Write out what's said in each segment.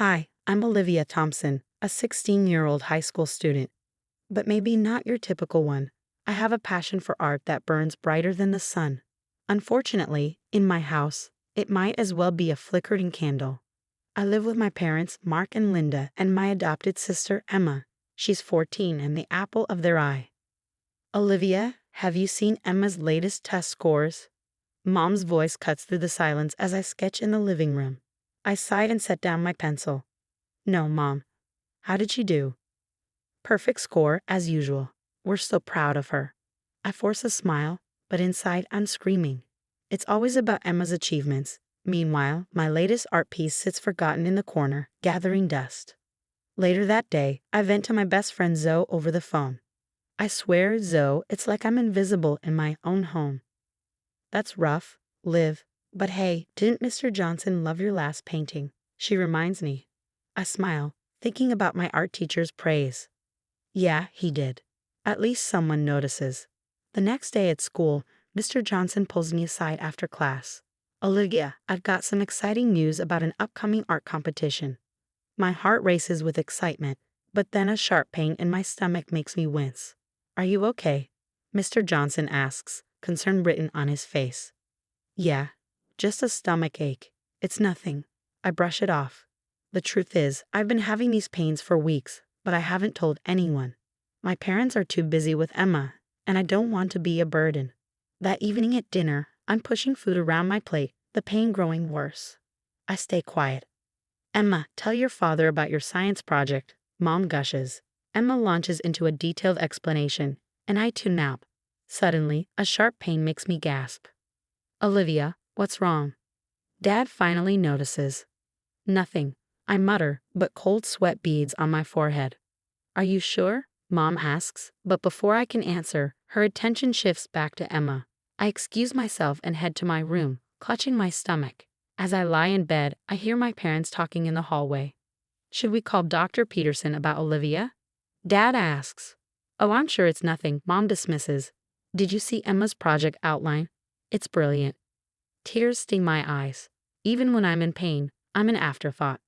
Hi, I'm Olivia Thompson, a 16-year-old high school student. But maybe not your typical one. I have a passion for art that burns brighter than the sun. Unfortunately, in my house, it might as well be a flickering candle. I live with my parents, Mark and Linda, and my adopted sister, Emma. She's 14 and the apple of their eye. Olivia, have you seen Emma's latest test scores? Mom's voice cuts through the silence as I sketch in the living room. I sighed and set down my pencil. No, Mom. How did she do? Perfect score, as usual. We're so proud of her. I force a smile, but inside I'm screaming. It's always about Emma's achievements. Meanwhile, my latest art piece sits forgotten in the corner, gathering dust. Later that day, I vent to my best friend Zoe over the phone. I swear, Zoe, it's like I'm invisible in my own home. That's rough, Liv. But hey, didn't Mr. Johnson love your last painting? She reminds me. I smile, thinking about my art teacher's praise. Yeah, he did. At least someone notices. The next day at school, Mr. Johnson pulls me aside after class. Olivia, I've got some exciting news about an upcoming art competition. My heart races with excitement, but then a sharp pain in my stomach makes me wince. Are you okay? Mr. Johnson asks, concern written on his face. Yeah, just a stomach ache. It's nothing. I brush it off. The truth is, I've been having these pains for weeks, but I haven't told anyone. My parents are too busy with Emma, and I don't want to be a burden. That evening at dinner, I'm pushing food around my plate, the pain growing worse. I stay quiet. Emma, tell your father about your science project, Mom gushes. Emma launches into a detailed explanation, and I tune out. Suddenly, a sharp pain makes me gasp. Olivia, what's wrong? Dad finally notices. Nothing, I mutter, but cold sweat beads on my forehead. Are you sure? Mom asks, but before I can answer, her attention shifts back to Emma. I excuse myself and head to my room, clutching my stomach. As I lie in bed, I hear my parents talking in the hallway. Should we call Dr. Peterson about Olivia? Dad asks. Oh, I'm sure it's nothing, Mom dismisses. Did you see Emma's project outline? It's brilliant. Tears sting my eyes. Even when I'm in pain, I'm an afterthought.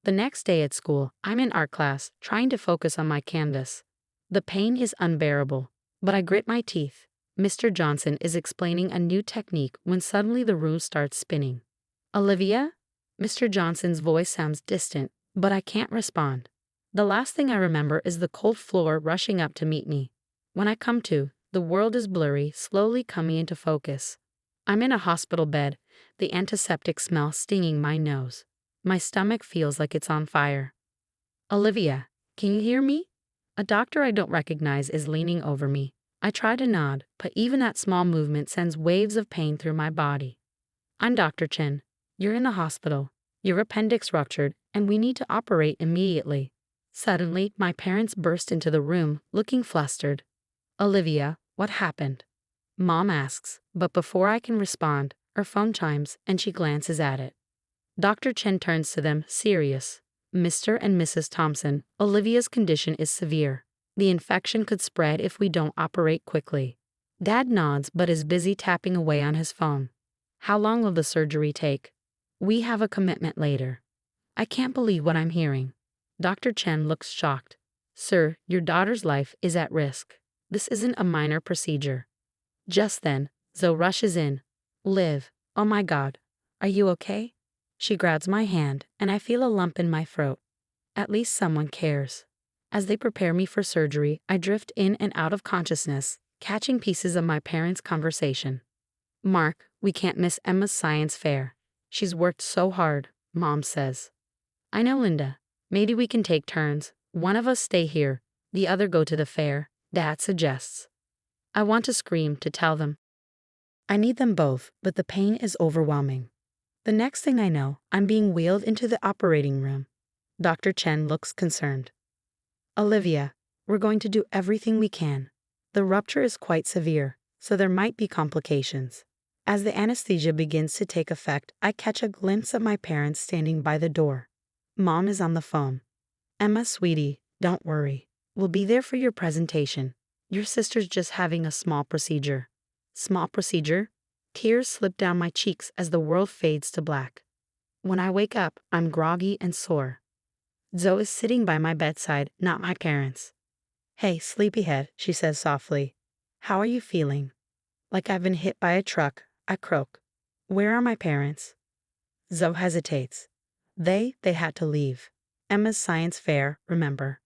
The next day at school, I'm in art class, trying to focus on my canvas. The pain is unbearable, but I grit my teeth. Mr. Johnson is explaining a new technique when suddenly the room starts spinning. Olivia? Mr. Johnson's voice sounds distant, but I can't respond. The last thing I remember is the cold floor rushing up to meet me. When I come to, the world is blurry, slowly coming into focus. I'm in a hospital bed, the antiseptic smell stinging my nose. My stomach feels like it's on fire. Olivia, can you hear me? A doctor I don't recognize is leaning over me. I try to nod, but even that small movement sends waves of pain through my body. I'm Dr. Chen. You're in the hospital. Your appendix ruptured, and we need to operate immediately. Suddenly, my parents burst into the room, looking flustered. Olivia, what happened? Mom asks, but before I can respond, her phone chimes and she glances at it. Dr. Chen turns to them, serious. Mr. and Mrs. Thompson, Olivia's condition is severe. The infection could spread if we don't operate quickly. Dad nods but is busy tapping away on his phone. How long will the surgery take? We have a commitment later. I can't believe what I'm hearing. Dr. Chen looks shocked. Sir, your daughter's life is at risk. This isn't a minor procedure. Just then, Zoe rushes in. Liv, oh my God, are you okay? She grabs my hand, and I feel a lump in my throat. At least someone cares. As they prepare me for surgery, I drift in and out of consciousness, catching pieces of my parents' conversation. Mark, we can't miss Emma's science fair. She's worked so hard, Mom says. I know, Linda. Maybe we can take turns. One of us stay here, the other go to the fair, Dad suggests. I want to scream to tell them. I need them both, but the pain is overwhelming. The next thing I know, I'm being wheeled into the operating room. Dr. Chen looks concerned. Olivia, we're going to do everything we can. The rupture is quite severe, so there might be complications. As the anesthesia begins to take effect, I catch a glimpse of my parents standing by the door. Mom is on the phone. Emma, sweetie, don't worry. We'll be there for your presentation. Your sister's just having a small procedure. Small procedure? Tears slip down my cheeks as the world fades to black. When I wake up, I'm groggy and sore. Zoe is sitting by my bedside, not my parents. Hey, sleepyhead, she says softly. How are you feeling? Like I've been hit by a truck, I croak. Where are my parents? Zoe hesitates. They had to leave. Emma's science fair, remember.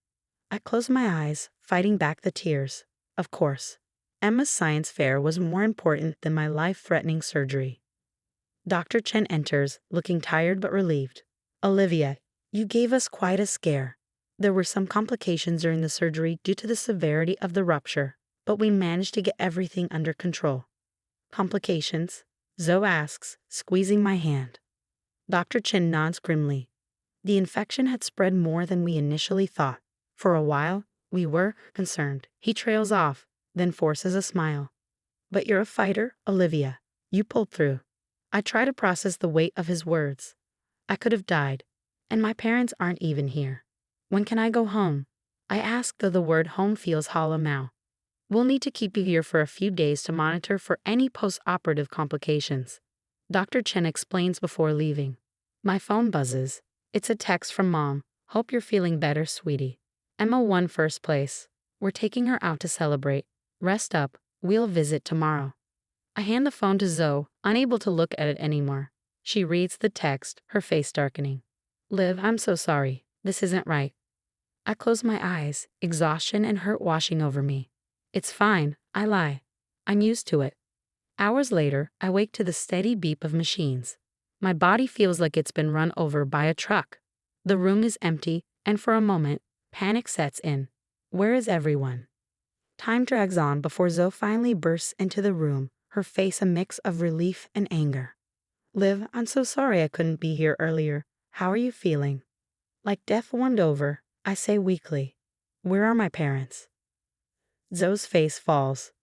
I close my eyes, fighting back the tears. Of course. Emma's science fair was more important than my life-threatening surgery. Dr. Chen enters, looking tired but relieved. Olivia, you gave us quite a scare. There were some complications during the surgery due to the severity of the rupture, but we managed to get everything under control. Complications? Zoe asks, squeezing my hand. Dr. Chen nods grimly. The infection had spread more than we initially thought. For a while, we were concerned. He trails off, then forces a smile. But you're a fighter, Olivia. You pulled through. I try to process the weight of his words. I could have died, and my parents aren't even here. When can I go home? I ask, though the word home feels hollow now. We'll need to keep you here for a few days to monitor for any post-operative complications. Dr. Chen explains before leaving. My phone buzzes. It's a text from Mom. Hope you're feeling better, sweetie. Emma won first place. We're taking her out to celebrate. Rest up. We'll visit tomorrow. I hand the phone to Zoe, unable to look at it anymore. She reads the text, her face darkening. Liv, I'm so sorry. This isn't right. I close my eyes, exhaustion and hurt washing over me. It's fine, I lie. I'm used to it. Hours later, I wake to the steady beep of machines. My body feels like it's been run over by a truck. The room is empty, and for a moment, panic sets in. Where is everyone? Time drags on before Zoe finally bursts into the room, her face a mix of relief and anger. Liv, I'm so sorry I couldn't be here earlier. How are you feeling? Like death warmed over, I say weakly. Where are my parents? Zoe's face falls.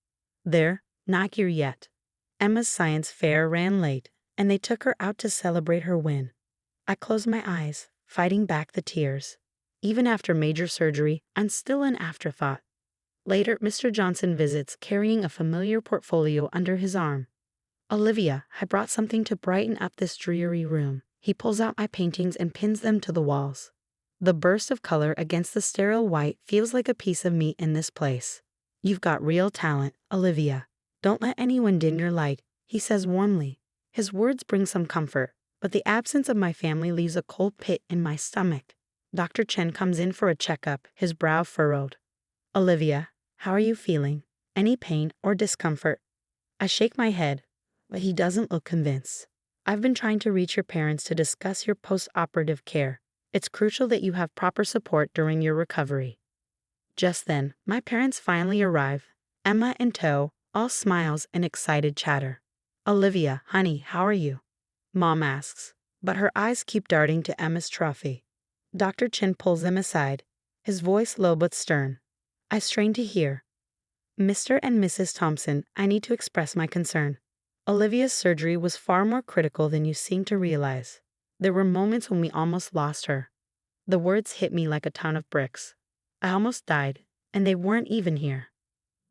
They're not here yet. Emma's science fair ran late, and they took her out to celebrate her win. I close my eyes, fighting back the tears. Even after major surgery, I'm still an afterthought. Later, Mr. Johnson visits, carrying a familiar portfolio under his arm. Olivia, I brought something to brighten up this dreary room. He pulls out my paintings and pins them to the walls. The burst of color against the sterile white feels like a piece of meat in this place. You've got real talent, Olivia. Don't let anyone dim your light, he says warmly. His words bring some comfort, but the absence of my family leaves a cold pit in my stomach. Dr. Chen comes in for a checkup, his brow furrowed. Olivia, how are you feeling? Any pain or discomfort? I shake my head, but he doesn't look convinced. I've been trying to reach your parents to discuss your post-operative care. It's crucial that you have proper support during your recovery. Just then, my parents finally arrive, Emma in tow, all smiles and excited chatter. Olivia, honey, how are you? Mom asks, but her eyes keep darting to Emma's trophy. Dr. Chen pulls them aside, his voice low but stern. I strain to hear. Mr. and Mrs. Thompson, I need to express my concern. Olivia's surgery was far more critical than you seem to realize. There were moments when we almost lost her. The words hit me like a ton of bricks. I almost died, and they weren't even here.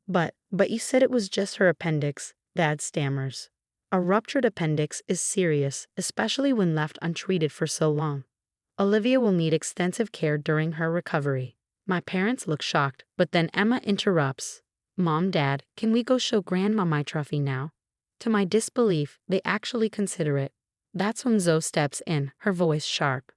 But you said it was just her appendix, Dad stammers. A ruptured appendix is serious, especially when left untreated for so long. Olivia will need extensive care during her recovery. My parents look shocked, but then Emma interrupts. Mom, Dad, can we go show Grandma my trophy now? To my disbelief, they actually consider it. That's when Zoe steps in, her voice sharp.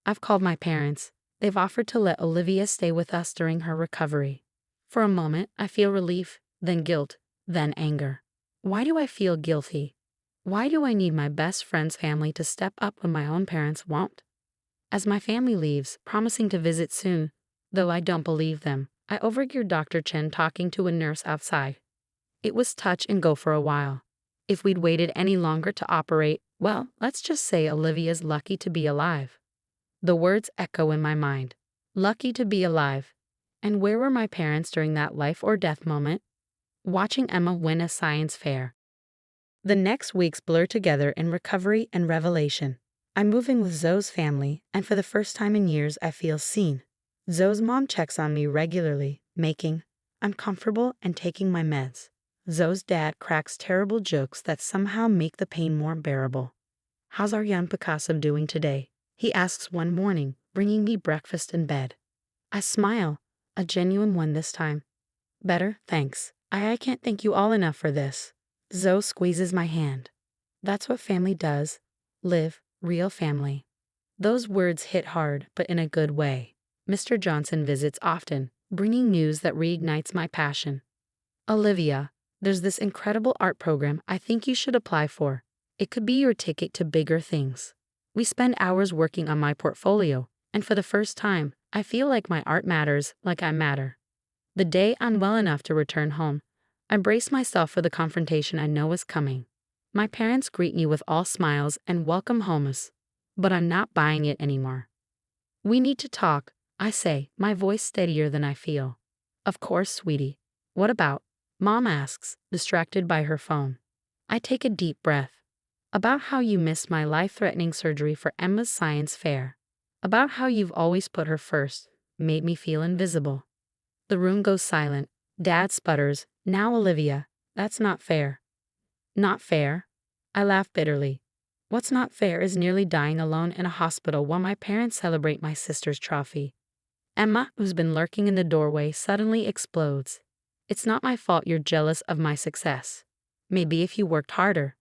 I've called my parents. They've offered to let Olivia stay with us during her recovery. For a moment, I feel relief, then guilt, then anger. Why do I feel guilty? Why do I need my best friend's family to step up when my own parents won't? As my family leaves, promising to visit soon, though I don't believe them, I overhear Dr. Chen talking to a nurse outside. It was touch and go for a while. If we'd waited any longer to operate, well, let's just say Olivia's lucky to be alive. The words echo in my mind. Lucky to be alive. And where were my parents during that life or death moment? Watching Emma win a science fair. The next weeks blur together in recovery and revelation. I'm moving with Zoe's family, and for the first time in years I feel seen. Zoe's mom checks on me regularly, making I'm comfortable and taking my meds. Zoe's dad cracks terrible jokes that somehow make the pain more bearable. "How's our young Picasso doing today?" he asks one morning, bringing me breakfast in bed. I smile, a genuine one this time. "Better, thanks. I can't thank you all enough for this." Zoe squeezes my hand. "That's what family does. Live, real family." Those words hit hard, but in a good way. Mr. Johnson visits often, bringing news that reignites my passion. "Olivia, there's this incredible art program I think you should apply for. It could be your ticket to bigger things." We spend hours working on my portfolio, and for the first time, I feel like my art matters, like I matter. The day I'm well enough to return home, I brace myself for the confrontation I know is coming. My parents greet me with all smiles and welcome homes, but I'm not buying it anymore. "We need to talk," I say, my voice steadier than I feel. "Of course, sweetie. What about?" Mom asks, distracted by her phone. I take a deep breath. "About how you missed my life-threatening surgery for Emma's science fair. About how you've always put her first, made me feel invisible." The room goes silent. Dad sputters, "Now Olivia, that's not fair." "Not fair?" I laugh bitterly. What's not fair is nearly dying alone in a hospital while my parents celebrate my sister's trophy. Emma, who's been lurking in the doorway, suddenly explodes. "It's not my fault you're jealous of my success. Maybe if you worked harder."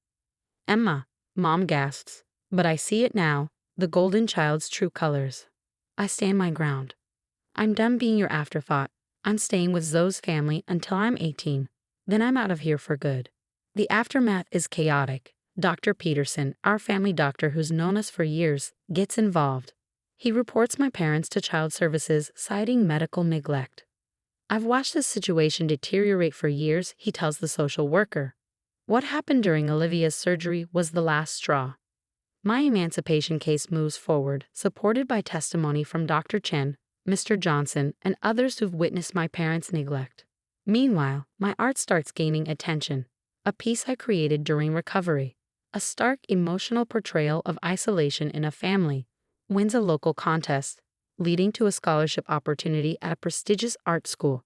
"Emma," Mom gasps, but I see it now, the golden child's true colors. I stand my ground. "I'm done being your afterthought. I'm staying with Zoe's family until I'm 18. Then I'm out of here for good." The aftermath is chaotic. Dr. Peterson, our family doctor who's known us for years, gets involved. He reports my parents to child services, citing medical neglect. "I've watched this situation deteriorate for years," he tells the social worker. What happened during Olivia's surgery was the last straw. My emancipation case moves forward, supported by testimony from Dr. Chen, Mr. Johnson, and others who've witnessed my parents' neglect. Meanwhile, my art starts gaining attention. A piece I created during recovery, a stark emotional portrayal of isolation in a family, wins a local contest, leading to a scholarship opportunity at a prestigious art school.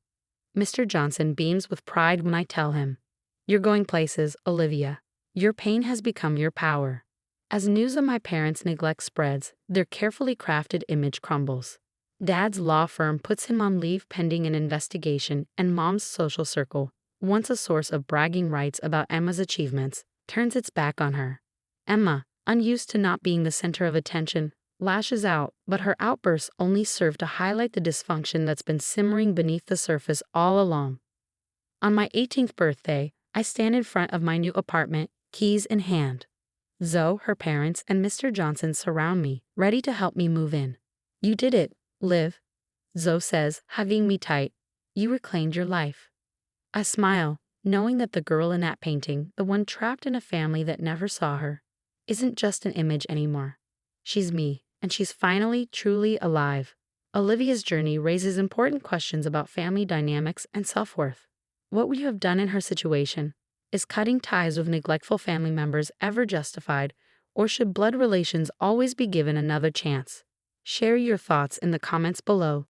Mr. Johnson beams with pride when I tell him, "You're going places, Olivia. Your pain has become your power." As news of my parents' neglect spreads, their carefully crafted image crumbles. Dad's law firm puts him on leave pending an investigation, and Mom's social circle, once a source of bragging rights about Emma's achievements, turns its back on her. Emma, unused to not being the center of attention, lashes out, but her outbursts only serve to highlight the dysfunction that's been simmering beneath the surface all along. On my 18th birthday, I stand in front of my new apartment, keys in hand. Zoe, her parents, and Mr. Johnson surround me, ready to help me move in. "You did it, Liv," Zoe says, hugging me tight. "You reclaimed your life." I smile, knowing that the girl in that painting, the one trapped in a family that never saw her, isn't just an image anymore. She's me, and she's finally, truly alive. Olivia's journey raises important questions about family dynamics and self-worth. What would you have done in her situation? Is cutting ties with neglectful family members ever justified, or should blood relations always be given another chance? Share your thoughts in the comments below.